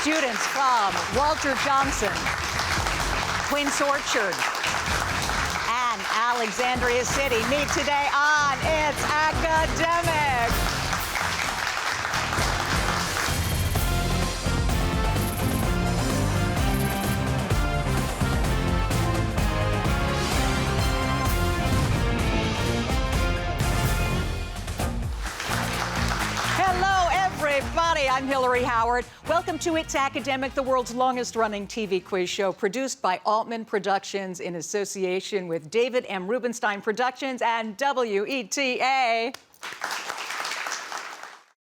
Students from Walter Johnson, Quince Orchard, and Alexandria City meet today on It's Academic. Everybody, I'm Hillary Howard. Welcome to It's Academic, the world's longest-running TV quiz show, produced by Altman Productions in association with David M. Rubenstein Productions and WETA.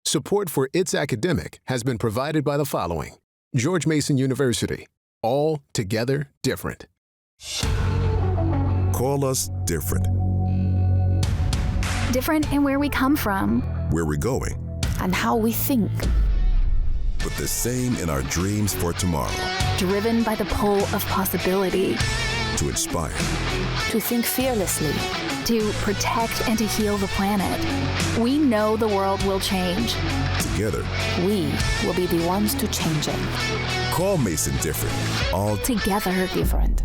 Support for It's Academic has been provided by the following: George Mason University, all together different. Call us different. Different in where we come from, Where we're going, and how we think. but the same in our dreams for tomorrow. Driven by the pull of possibility. To inspire, To think fearlessly. To protect and to heal the planet. We know the world will change. together. We will be the ones to change it. Call Mason different. All Together different.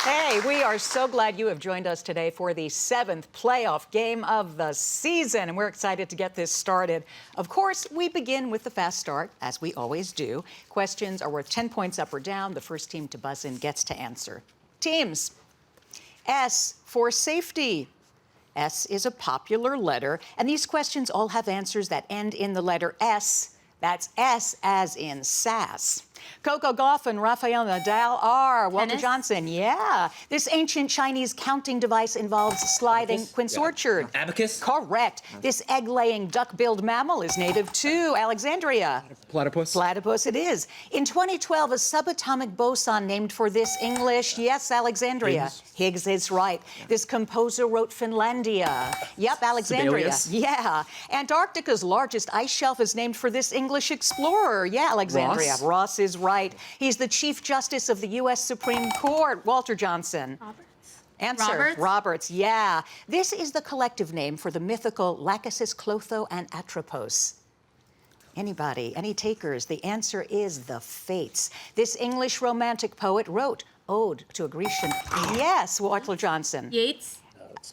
Hey, we are so glad you have joined us today for the 7th playoff game of the season, and we're excited to get this started. Of course, we begin with the fast start, as we always do. Questions are worth 10 points up or down. The first team to buzz in gets to answer. Teams, S for safety. S is a popular letter, and these questions all have answers that end in the letter S. That's S as in sass. Coco Gauff and Rafael Nadal are. Walter Tennis? Johnson, yeah. This ancient Chinese counting device involves sliding. Abacus? Quince Yeah. Orchard. Abacus? Correct. This egg-laying duck-billed mammal is native to Alexandria. Platypus? Platypus it is. In 2012, a subatomic boson named for this English, yes, Alexandria. Higgs is right. This composer wrote Finlandia. Yep, Alexandria. Sibelius? Yeah. Antarctica's largest ice shelf is named for this English explorer. Yeah, Alexandria. Ross? Ross is right. He's the Chief Justice of the U.S. Supreme Court. Walter Johnson. Answer. Roberts? Roberts, yeah. This is the collective name for the mythical Lachesis, Clotho, and Atropos. Anybody? Any takers? The answer is the Fates. This English romantic poet wrote Ode to a Grecian. Yes, Walter Johnson. Yates?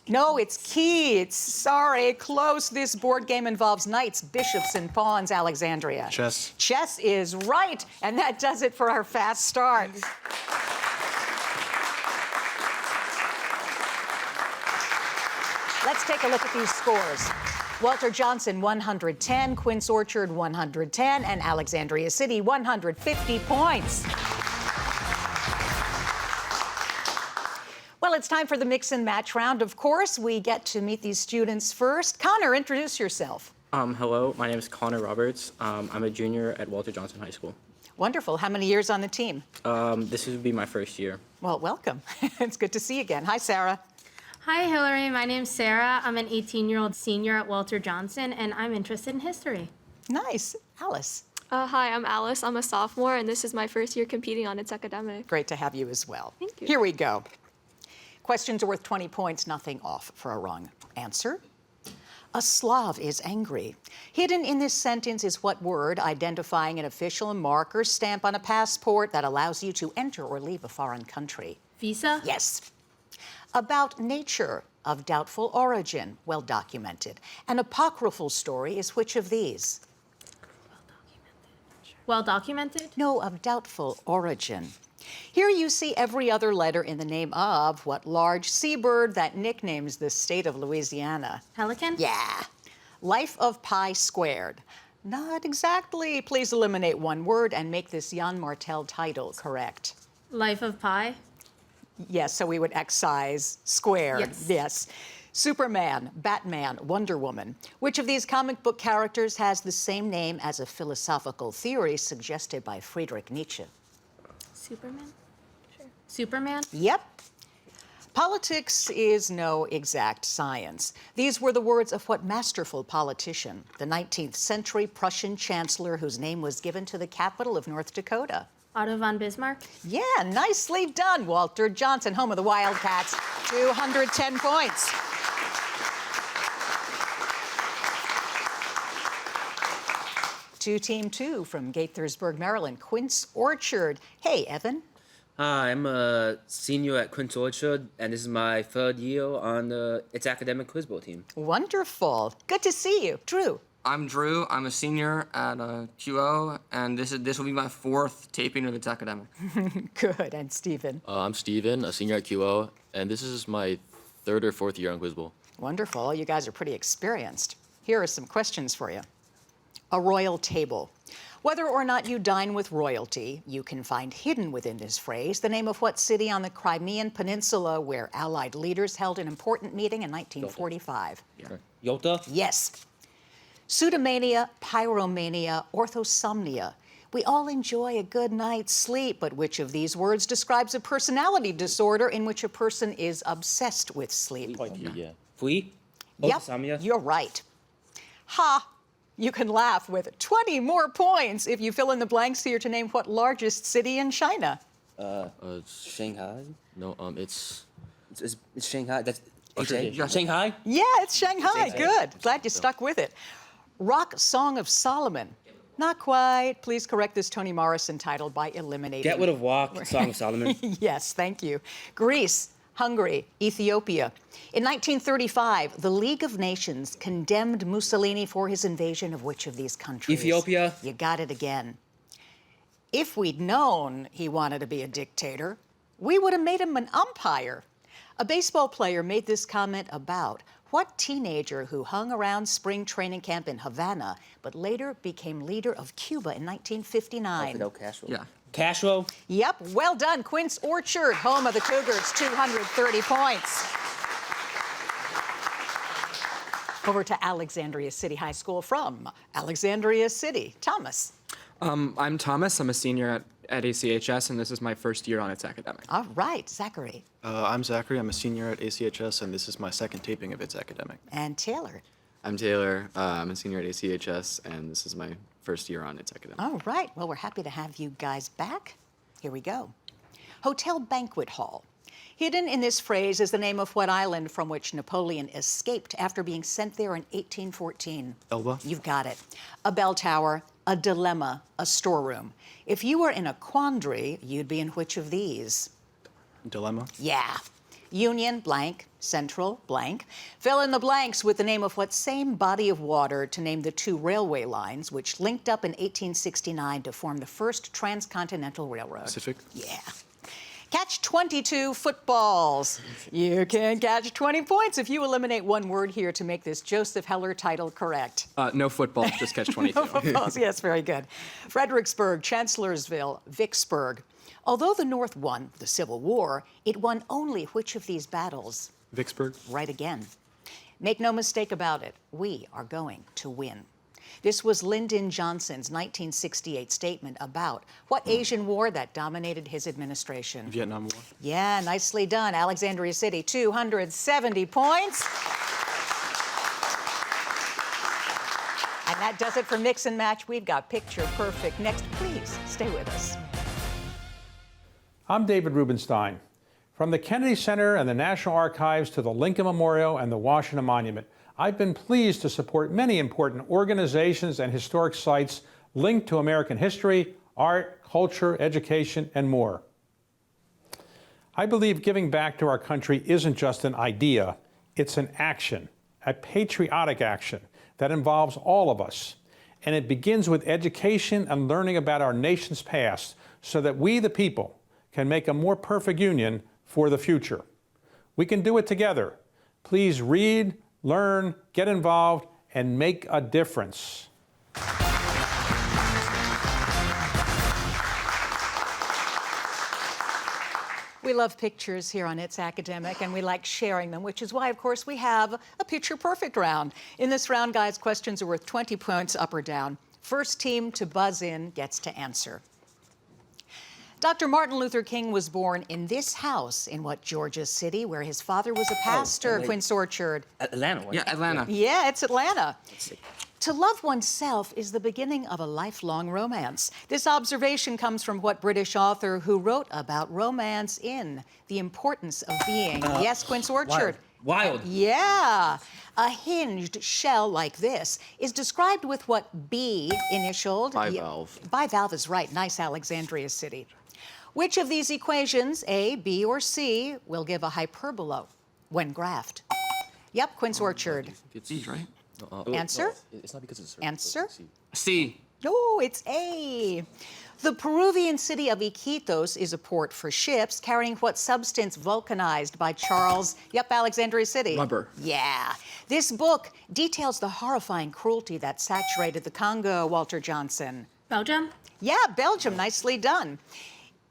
No, it's Keats. Sorry, close. This board game involves knights, bishops, and pawns, Alexandria. Chess. Chess is right, and that does it for our fast start. Let's take a look at these scores. Walter Johnson, 110, Quince Orchard, 110, and Alexandria City, 150 points. Well, it's time for the mix and match round. Of course, we get to meet these students first. Connor, introduce yourself. Hello, my name is Connor Roberts. I'm a junior at Walter Johnson High School. Wonderful. How many years on the team? This would be my first year. Well, welcome. It's good to see you again. Hi, Sarah. Hi, Hillary. My name's Sarah. I'm an 18-year-old senior at Walter Johnson, and I'm interested in history. Nice. Alice. Hi, I'm Alice. I'm a sophomore, and this is my first year competing on It's Academic. Great to have you as well. Thank you. Here we go. Questions are worth 20 points, nothing off for a wrong answer. A Slav is angry. Hidden in this sentence is what word identifying an official mark or stamp on a passport that allows you to enter or leave a foreign country? Visa? Yes. About nature of doubtful origin, well documented. An apocryphal story is which of these? Well documented? No, of doubtful origin. Here you see every other letter in the name of what large seabird that nicknames the state of Louisiana? Pelican? Yeah. Life of Pi squared. Not exactly. Please eliminate one word and make this Jan Martel title correct. Life of Pi? Yes, so we would excise squared. Yes. Superman, Batman, Wonder Woman. Which of these comic book characters has the same name as a philosophical theory suggested by Friedrich Nietzsche? Superman? Sure. Superman? Yep. Politics is no exact science. These were the words of what masterful politician, the 19th century Prussian chancellor whose name was given to the capital of North Dakota? Otto von Bismarck? Yeah, nicely done, Walter Johnson, home of the Wildcats. 210 points. to Team 2 from Gaithersburg, Maryland, Quince Orchard. Hey, Evan. Hi, I'm a senior at Quince Orchard, and this is my third year on the It's Academic Quiz Bowl team. Wonderful. Good to see you. Drew. I'm Drew. I'm a senior at QO, and this will be my fourth taping of It's Academic. Good. And Stephen. I'm Steven, a senior at QO, and this is my third or fourth year on Quiz Bowl. Wonderful. You guys are pretty experienced. Here are some questions for you. A royal table. Whether or not you dine with royalty, you can find hidden within this phrase the name of what city on the Crimean Peninsula where Allied leaders held an important meeting in 1945? Yalta? Yes. Pseudomania, pyromania, orthosomnia. We all enjoy a good night's sleep, but which of these words describes a personality disorder in which a person is obsessed with sleep? Flea? Yep, Samia? you're right. Ha! You can laugh with 20 more points if you fill in the blanks here to name what largest city in China. Shanghai? No, it's It's Shanghai. That's Okay. Shanghai? Yeah, it's Shanghai. Good. Glad you stuck with it. Rock Song of Solomon. Not quite. Please correct this Toni Morrison title by eliminating. Get Rid of Walk, Song of Solomon. Yes, thank you. Greece, Hungary, Ethiopia. In 1935, the League of Nations condemned Mussolini for his invasion of which of these countries? Ethiopia. You got it again. If we'd known he wanted to be a dictator, we would have made him an umpire. A baseball player made this comment about what teenager who hung around spring training camp in Havana but later became leader of Cuba in 1959? Fidel Castro. Yeah. Castro? Yep, well done. Quince Orchard, home of the Cougars, 230 points. Over to Alexandria City High School from Alexandria City. Thomas. I'm Thomas. I'm a senior at ACHS, and this is my first year on It's Academic. All right, Zachary. I'm Zachary. I'm a senior at ACHS, and this is my second taping of It's Academic. And Taylor. I'm Taylor. I'm a senior at ACHS, and this is my first year on It's Academic. All right, well, we're happy to have you guys back. Here we go. Hotel Banquet Hall. Hidden in this phrase is the name of what island from which Napoleon escaped after being sent there in 1814? Elba. You've got it. A bell tower, a dilemma, a storeroom. If you were in a quandary, you'd be in which of these? Dilemma. Yeah. Union, blank, Central, blank. Fill in the blanks with the name of what same body of water to name the two railway lines which linked up in 1869 to form the first transcontinental railroad. Pacific. Yeah. Catch 22 footballs. You can catch 20 points if you eliminate one word here to make this Joseph Heller title correct. No football, just catch 22. No footballs, yes, very good. Fredericksburg, Chancellorsville, Vicksburg. Although the North won the Civil War, it won only which of these battles? Vicksburg. Right again. Make no mistake about it, we are going to win. This was Lyndon Johnson's 1968 statement about what Asian war that dominated his administration? Vietnam War. Yeah, nicely done. Alexandria City, 270 points. And that does it for Mix and Match. We've got Picture Perfect next. Please stay with us. I'm David Rubenstein. From the Kennedy Center and the National Archives to the Lincoln Memorial and the Washington Monument, I've been pleased to support many important organizations and historic sites linked to American history, art, culture, education, and more. I believe giving back to our country isn't just an idea, it's an action, a patriotic action that involves all of us. And it begins with education and learning about our nation's past so that we, the people, can make a more perfect union for the future. We can do it together. Please read, learn, get involved, and make a difference. We love pictures here on It's Academic, and we like sharing them, which is why, of course, we have a Picture Perfect round. In this round, guys, questions are worth 20 points up or down. First team to buzz in gets to answer. Dr. Martin Luther King was born in this house in what Georgia city, where his father was a pastor, Quince Orchard? Atlanta. Yeah, Atlanta. Yeah, it's Atlanta. To love oneself is the beginning of a lifelong romance. This observation comes from what British author who wrote about romance in The Importance of Being? Yes, Quince Orchard. Wild. Yeah. A hinged shell like this is described with what B initialed? Bivalve. Bivalve is right. Nice, Alexandria City. Which of these equations, A, B, or C, will give a hyperbola when graphed? Yep, Quince Orchard. C, right? Answer? It's not because it's Answer? C. No, it's A. The Peruvian city of Iquitos is a port for ships carrying what substance vulcanized by Charles? Yep, Alexandria City. Rubber. Yeah. This book details the horrifying cruelty that saturated the Congo, Walter Johnson. Belgium? Yeah, Belgium. Nicely done.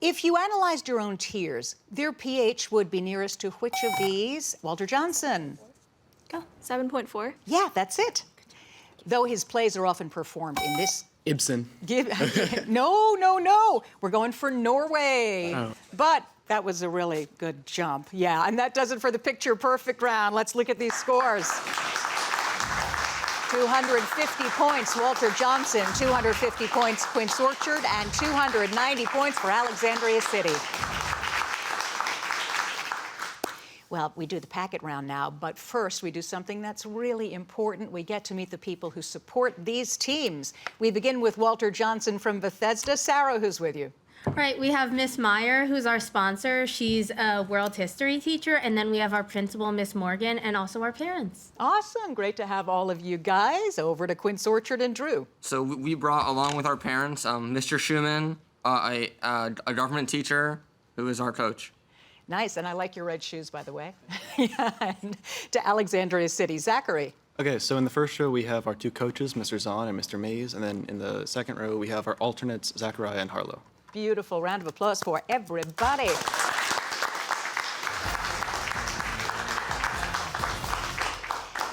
If you analyzed your own tears, their pH would be nearest to which of these? Walter Johnson. Go. 7.4. Yeah, that's it. Though his plays are often performed in this. Ibsen. No. We're going for Norway. Oh. But that was a really good jump. Yeah, and that does it for the picture perfect round. Let's look at these scores. 250 points, Walter Johnson. 250 points, Quince Orchard. And 290 points for Alexandria City. Well, we do the packet round now, but first we do something that's really important. We get to meet the people who support these teams. We begin with Walter Johnson from Bethesda. Sarah, who's with you? Right, we have Miss Meyer, who's our sponsor. She's a world history teacher. And then we have our principal, Miss Morgan, and also our parents. Awesome. Great to have all of you guys. Over to Quince Orchard and Drew. So we brought, along with our parents, Mr. Schumann, a government teacher who is our coach. Nice, and I like your red shoes, by the way. And to Alexandria City. Zachary. Okay, so in the first row, we have our two coaches, Mr. Zahn and Mr. Mays. And then in the second row, we have our alternates, Zachariah and Harlow. Beautiful. Round of applause for everybody.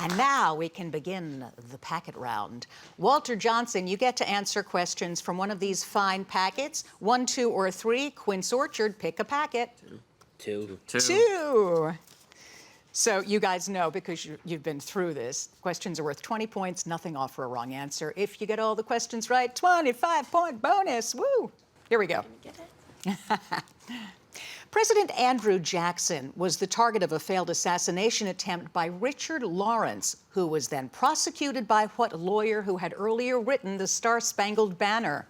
And now we can begin the packet round. Walter Johnson, you get to answer questions from one of these fine packets. 1, 2, or 3. Quince Orchard, pick a packet. Two. So you guys know, because you've been through this, questions are worth 20 points, nothing off for a wrong answer. If you get all the questions right, 25-point bonus. Woo! Here we go. President Andrew Jackson was the target of a failed assassination attempt by Richard Lawrence, who was then prosecuted by what lawyer who had earlier written the Star-Spangled Banner?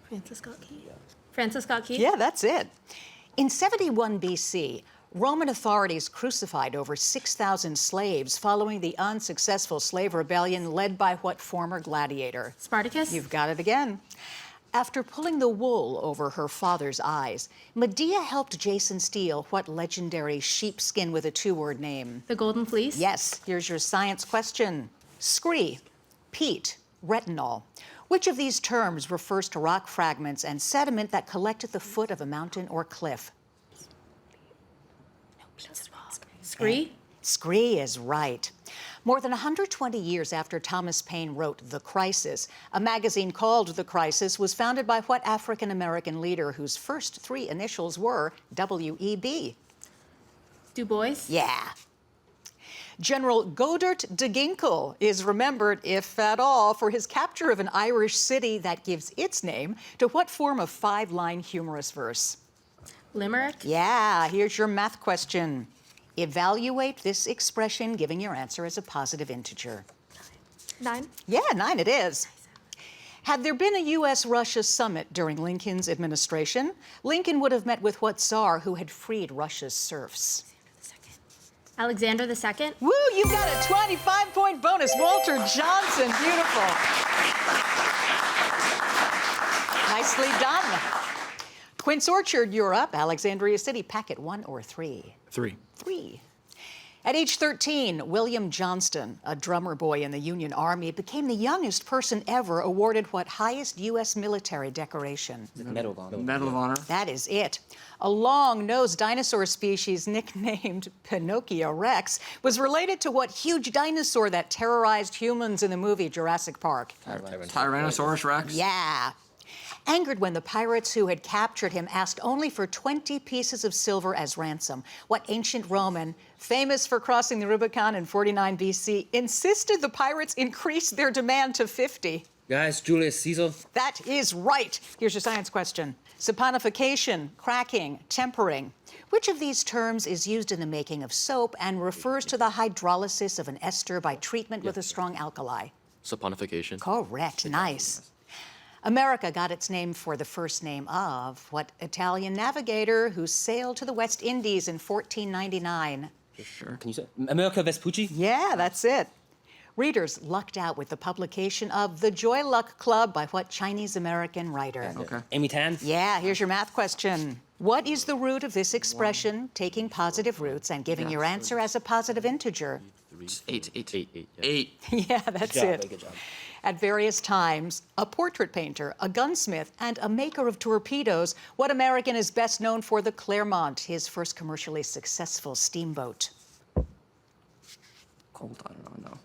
Francis Scott Key. Francis Scott Key? Yeah, that's it. In 71 BC, Roman authorities crucified over 6,000 slaves following the unsuccessful slave rebellion led by what former gladiator? Spartacus? You've got it again. After pulling the wool over her father's eyes, Medea helped Jason steal what legendary sheepskin with a two-word name? The Golden Fleece? Yes. Here's your science question. Scree, peat, retinol. Which of these terms refers to rock fragments and sediment that collect at the foot of a mountain or cliff? Scree? Scree is right. More than 120 years after Thomas Paine wrote The Crisis, a magazine called The Crisis was founded by what African-American leader whose first 3 initials were W.E.B.? Du Bois? Yeah. General Godert de Ginkle is remembered, if at all, for his capture of an Irish city that gives its name to what form of 5-line humorous verse? Limerick? Yeah, here's your math question. Evaluate this expression, giving your answer as a positive integer. 9. Yeah, 9 it is. Had there been a U.S.-Russia summit during Lincoln's administration, Lincoln would have met with what Tsar who had freed Russia's serfs? Alexander II? Woo, you got a 25-point bonus. Walter Johnson, beautiful. Nicely done. Quince Orchard, you're up. Alexandria City, packet 1 or 3? 3. 3. At age 13, William Johnston, a drummer boy in the Union Army, became the youngest person ever awarded what highest U.S. military decoration? Medal of Honor. Medal of Honor. That is it. A long-nosed dinosaur species nicknamed Pinocchio Rex was related to what huge dinosaur that terrorized humans in the movie Jurassic Park? Tyrannosaurus Rex. Yeah. Angered when the pirates who had captured him asked only for 20 pieces of silver as ransom, what ancient Roman, famous for crossing the Rubicon in 49 BC, insisted the pirates increase their demand to 50? Gaius Julius Caesar. That is right. Here's your science question. Saponification, cracking, tempering. Which of these terms is used in the making of soap and refers to the hydrolysis of an ester by treatment with a strong alkali? Saponification. Correct. Nice. America got its name for the first name of what Italian navigator who sailed to the West Indies in 1499? Sure. Can you say America Vespucci? Yeah, that's it. Readers lucked out with the publication of The Joy Luck Club by what Chinese-American writer? Okay. Amy Tan. Yeah, here's your math question. What is the root of this expression, taking positive roots and giving your answer as a positive integer? 8. Yeah. Yeah, that's Good job, it. good job. At various times, a portrait painter, a gunsmith, and a maker of torpedoes, what American is best known for the Clermont, his first commercially successful steamboat? Colt, I don't know.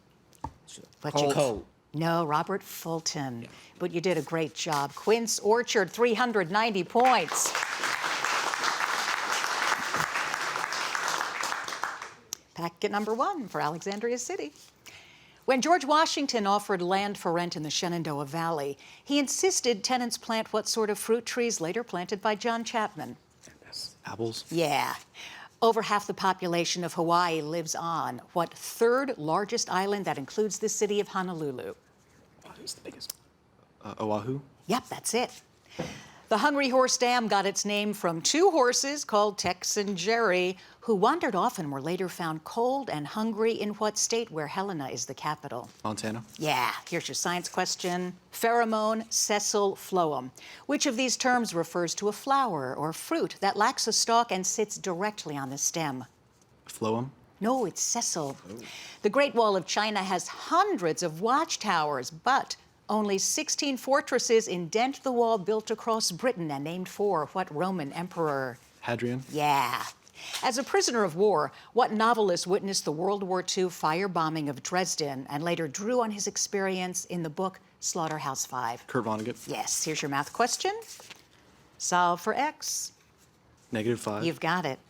But Colt. Colt. No, Robert Fulton. But you did a great job. Quince Orchard, 390 points. Packet number 1 for Alexandria City. When George Washington offered land for rent in the Shenandoah Valley, he insisted tenants plant what sort of fruit trees later planted by John Chapman? Apples. Yeah. Over half the population of Hawaii lives on what third largest island that includes the city of Honolulu? Who's the biggest? Oahu. Yep, that's it. The Hungry Horse Dam got its name from 2 horses called Tex and Jerry, who wandered off and were later found cold and hungry in what state where Helena is the capital? Montana. Yeah, here's your science question. Pheromone, sessile, phloem. Which of these terms refers to a flower or fruit that lacks a stalk and sits directly on the stem? Phloem. No, it's sessile. The Great Wall of China has hundreds of watchtowers, but only 16 fortresses indent the wall built across Britain and named for what Roman emperor? Hadrian. Yeah. As a prisoner of war, what novelist witnessed the World War II firebombing of Dresden and later drew on his experience in the book Slaughterhouse-Five? Kurt Vonnegut. Yes. Here's your math question. Solve for X. -5. You've got it.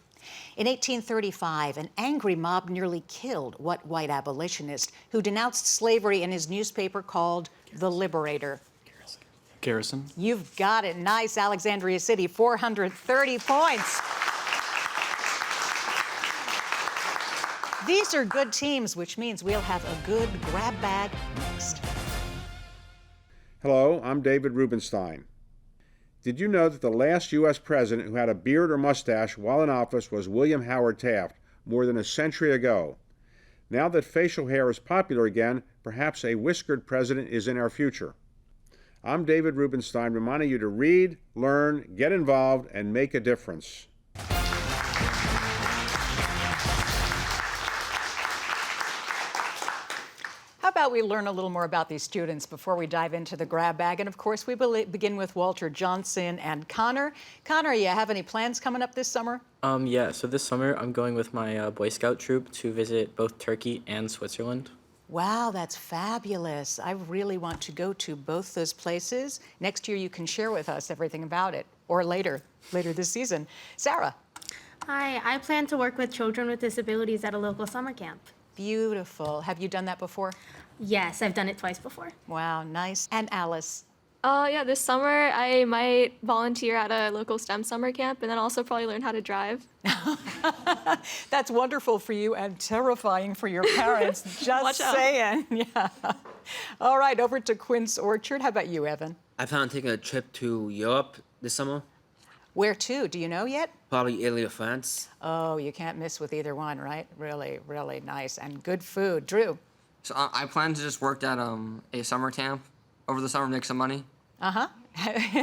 In 1835, an angry mob nearly killed what white abolitionist who denounced slavery in his newspaper called The Liberator? Garrison. You've got it. Nice, Alexandria City, 430 points. These are good teams, which means we'll have a good grab bag next. Hello, I'm David Rubenstein. Did you know that the last U.S. president who had a beard or mustache while in office was William Howard Taft, more than a century ago? Now that facial hair is popular again, perhaps a whiskered president is in our future. I'm David Rubenstein, reminding you to read, learn, get involved, and make a difference. How about we learn a little more about these students before we dive into the grab bag? And of course, we begin with Walter Johnson and Connor. Connor, you have any plans coming up this summer? Yeah, so this summer I'm going with my Boy Scout troop to visit both Turkey and Switzerland. Wow, that's fabulous. I really want to go to both those places. Next year, you can share with us everything about it, or later this season. Sarah. Hi, I plan to work with children with disabilities at a local summer camp. Beautiful. Have you done that before? Yes, I've done it twice before. Wow, nice. And Alice? Yeah, this summer I might volunteer at a local STEM summer camp and then also probably learn how to drive. That's wonderful for you and terrifying for your parents. Just Watch out. saying. Yeah. All right, over to Quince Orchard. How about you, Evan? I plan on taking a trip to Europe this summer. Where to? Do you know yet? Probably Italy or France. Oh, you can't miss with either one, right? Really, really nice. And good food. Drew? So I plan to just work at a summer camp over the summer, make some money. Uh-huh.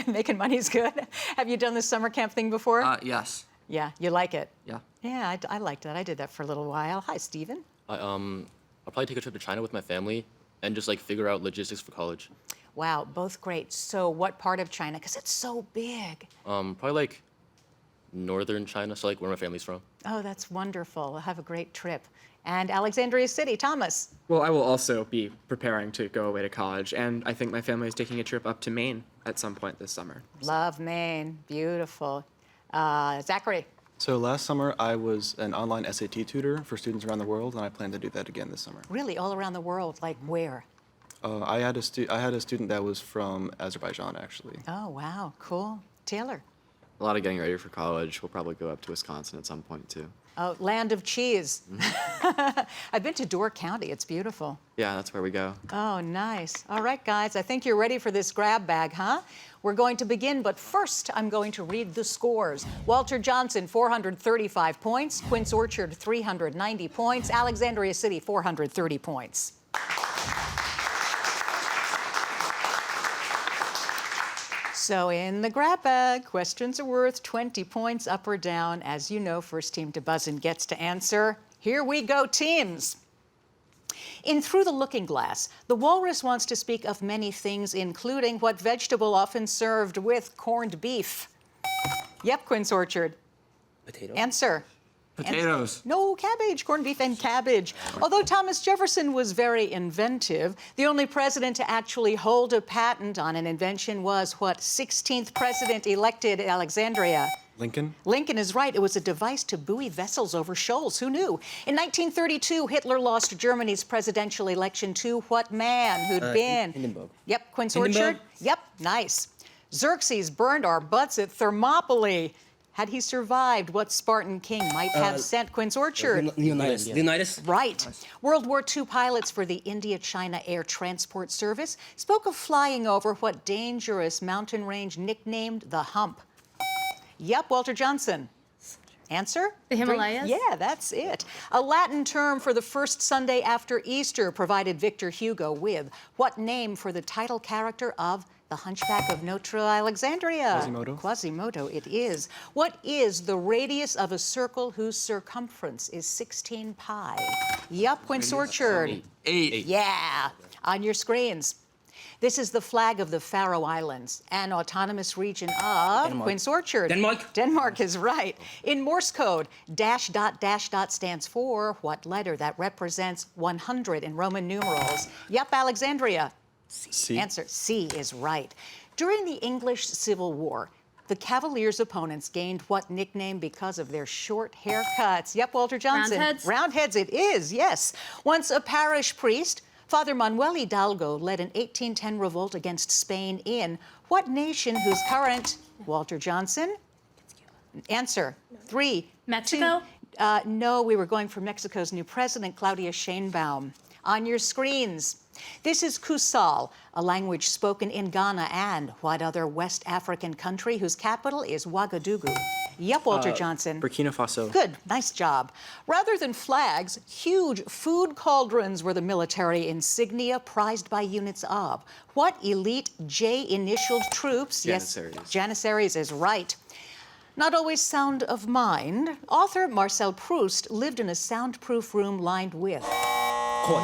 Making money's good. Have you done this summer camp thing before? Yes. Yeah, you like it? Yeah. Yeah, I liked that. I did that for a little while. Hi, Stephen. I'll probably take a trip to China with my family and just like figure out logistics for college. Wow, both great. So what part of China? Because it's so big. Probably like northern China, so like where my family's from. Oh, that's wonderful. Have a great trip. And Alexandria City, Thomas. Well, I will also be preparing to go away to college, and I think my family is taking a trip up to Maine at some point this summer. Love Maine. Beautiful. Zachary. So last summer, I was an online SAT tutor for students around the world, and I plan to do that again this summer. Really, all around the world? Like where? I had a student that was from Azerbaijan, actually. Oh, wow, cool. Taylor? A lot of getting ready for college. We'll probably go up to Wisconsin at some point, too. Oh, land of cheese. I've been to Door County. It's beautiful. Yeah, that's where we go. Oh, nice. All right, guys, I think you're ready for this grab bag, huh? We're going to begin, but first I'm going to read the scores. Walter Johnson, 435 points. Quince Orchard, 390 points. Alexandria City, 430 points. So in the grab bag, questions are worth 20 points up or down. As you know, first team to buzz in gets to answer. Here we go, teams. In Through the Looking Glass, the walrus wants to speak of many things, including what vegetable often served with corned beef. Yep, Quince Orchard. Potato. Answer. Potatoes. No, cabbage, corned beef and cabbage. Although Thomas Jefferson was very inventive, the only president to actually hold a patent on an invention was what 16th president elected Alexandria? Lincoln? Lincoln is right. It was a device to buoy vessels over shoals. Who knew? In 1932, Hitler lost Germany's presidential election to what man who'd been? Hindenburg. Yep, Quince Hindenburg? Orchard? Yep, nice. Xerxes burned our butts at Thermopylae. Had he survived, what Spartan king might have sent Quince Orchard? Leonidas. Leonidas? Right. World War II pilots for the India-China Air Transport Service spoke of flying over what dangerous mountain range nicknamed the Hump. Yep, Walter Johnson. Answer? The Himalayas? Yeah, that's it. A Latin term for the first Sunday after Easter provided Victor Hugo with what name for the title character of The Hunchback of Notre Alexandria? Quasimodo. Quasimodo it is. What is the radius of a circle whose circumference is 16 pi? Yup, Quince Orchard. 8. Yeah, on your screens. This is the flag of the Faroe Islands, an autonomous region of Denmark. Quince Orchard. Denmark? Denmark is right. In Morse code, dash dot stands for what letter that represents 100 in Roman numerals? Yep, Alexandria. C. Answer, C is right. During the English Civil War, the Cavaliers' opponents gained what nickname because of their short haircuts? Yep, Walter Johnson. Roundheads? Roundheads it is, yes. Once a parish priest, Father Manuel Hidalgo led an 1810 revolt against Spain in what nation whose current, Walter Johnson? Answer, 3. Mexico? 2, no, we were going for Mexico's new president, Claudia Sheinbaum. On your screens, this is Kusal, a language spoken in Ghana and what other West African country whose capital is Ouagadougou? Yep, Walter Johnson. Burkina Faso. Good, nice job. Rather than flags, huge food cauldrons were the military insignia prized by units of what elite J-initialed troops? Janissaries. Yes, Janissaries is right. Not always sound of mind, author Marcel Proust lived in a soundproof room lined with.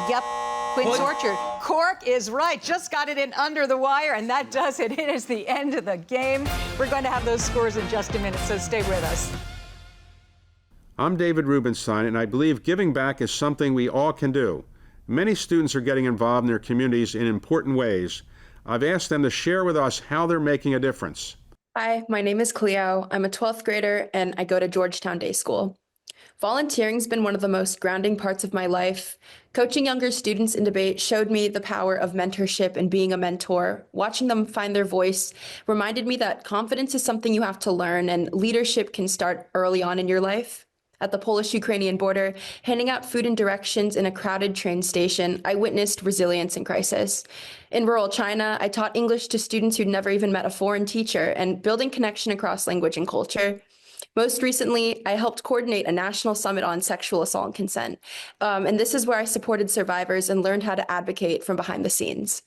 Yep, Quince Orchard. Cork is right. Just got it in under the wire, and that does it. It is the end of the game. We're going to have those scores in just a minute, so stay with us. I'm David Rubenstein, and I believe giving back is something we all can do. Many students are getting involved in their communities in important ways. I've asked them to share with us how they're making a difference. Hi, my name is Cleo. I'm a 12th grader and I go to Georgetown Day School. Volunteering's been one of the most grounding parts of my life. Coaching younger students in debate showed me the power of mentorship and being a mentor. Watching them find their voice reminded me that confidence is something you have to learn and leadership can start early on in your life. At the Polish-Ukrainian border, handing out food and directions in a crowded train station, I witnessed resilience in crisis. In rural China, I taught English to students who'd never even met a foreign teacher and building connection across language and culture. Most recently, I helped coordinate a national summit on sexual assault and consent. And this is where I supported survivors and learned how to advocate from behind the scenes.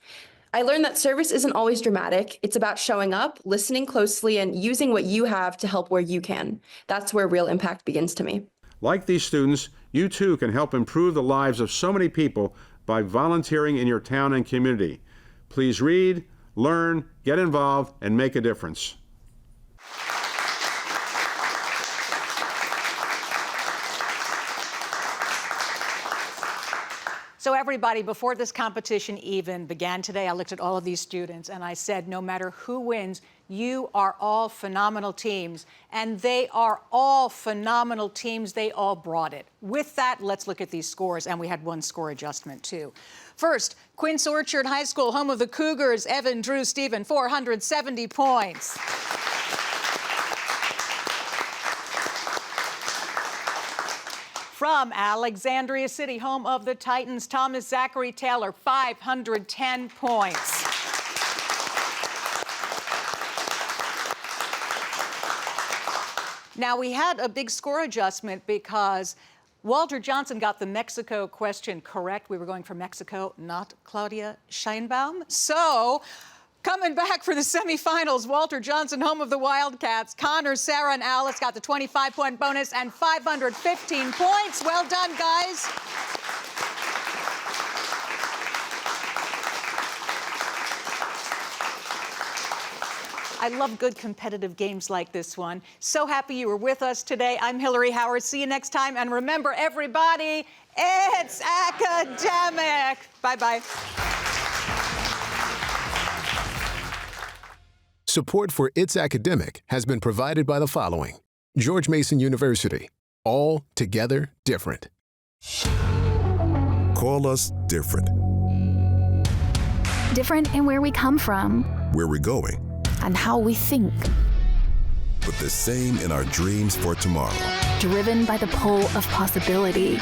I learned that service isn't always dramatic. It's about showing up, listening closely, and using what you have to help where you can. That's where real impact begins to me. Like these students, you too can help improve the lives of so many people by volunteering in your town and community. Please read, learn, get involved, and make a difference. So everybody, before this competition even began today, I looked at all of these students and I said, no matter who wins, You are all phenomenal teams, and they are all phenomenal teams. They all brought it. With that, let's look at these scores, and we had one score adjustment, too. First, Quince Orchard High School, home of the Cougars, Evan, Drew, Stephen, 470 points. From Alexandria City, home of the Titans, Thomas Zachary Taylor, 510 points. Now, we had a big score adjustment because Walter Johnson got the Mexico question correct. We were going for Mexico, not Claudia Scheinbaum. So, coming back for the semifinals, Walter Johnson, home of the Wildcats. Connor, Sarah, and Alice got the 25-point bonus and 515 points. Well done, guys. I love good competitive games like this one. So happy you were with us today. I'm Hillary Howard. See you next time. And remember, everybody, it's academic. Bye-bye. Support for It's Academic has been provided by the following: George Mason University. All together different. Call us different. Different in where we come from, Where we're going, and how we think. but the same in our dreams for tomorrow. Driven by the pull of possibility.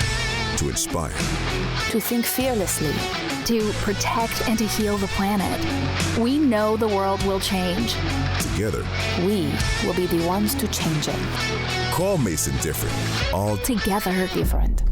To inspire, To think fearlessly. To protect and to heal the planet. We know the world will change. together. We will be the ones to change it. Call Mason different. All Together different.